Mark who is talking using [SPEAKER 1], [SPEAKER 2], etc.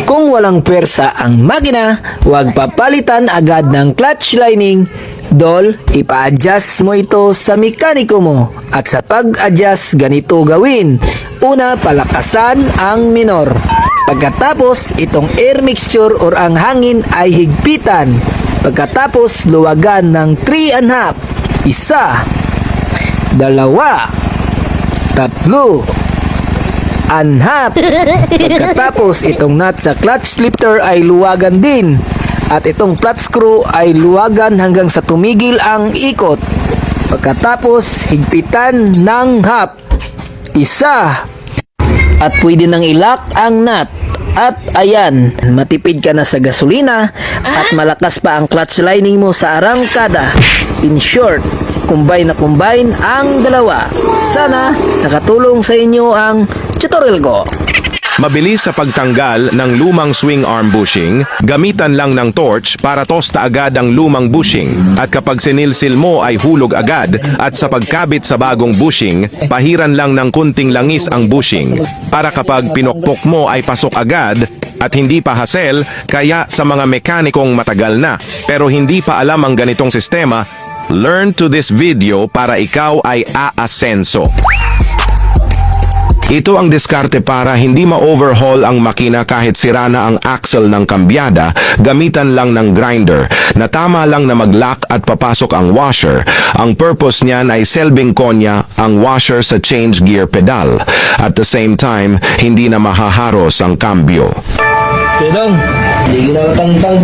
[SPEAKER 1] Kung walang pwersa ang makina, huwag papalitan agad ng clutch lining. Dol, ipa-adjust mo ito sa mekaniko mo. At sa pag-adjust, ganito gawin. Una, palakasan ang minor. Pagkatapos, itong air mixture or ang hangin ay higpitan. Pagkatapos, luwagan ng 3 1/2. 1, 2, 3, anhap. Pagkatapos, itong nut sa clutch lifter ay luwagan din. At itong flat screw ay luwagan hanggang sa tumigil ang ikot. Pagkatapos, higpitan ng half. 1. At pwede nang ilak ang nut. At ayan, matipid ka na sa gasolina at malakas pa ang clutch lining mo sa arangkada. In short, combine na combine ang dalawa. Sana nakatulong sa inyo ang tutorial ko.
[SPEAKER 2] Mabilis sa pagtanggal ng lumang swing arm bushing, gamitan lang ng torch para tosta agad ang lumang bushing. At kapag sinilsil mo ay hulog agad at sa pagkabit sa bagong bushing, pahiran lang ng kunting langis ang bushing. Para kapag pinokpok mo ay pasok agad at hindi pa hassle, kaya sa mga mekanikong matagal na pero hindi pa alam ang ganitong sistema, learn to this video para ikaw ay aasenso. Ito ang diskarte para hindi ma-overhaul ang makina kahit sira na ang axle ng kambyada, gamitan lang ng grinder na tama lang na mag-lock at papasok ang washer. Ang purpose niyan ay selbing konya ang washer sa change gear pedal. At the same time, hindi na mahaharos ang kambyo.
[SPEAKER 1] Tudong, hindi ginawa tangtang.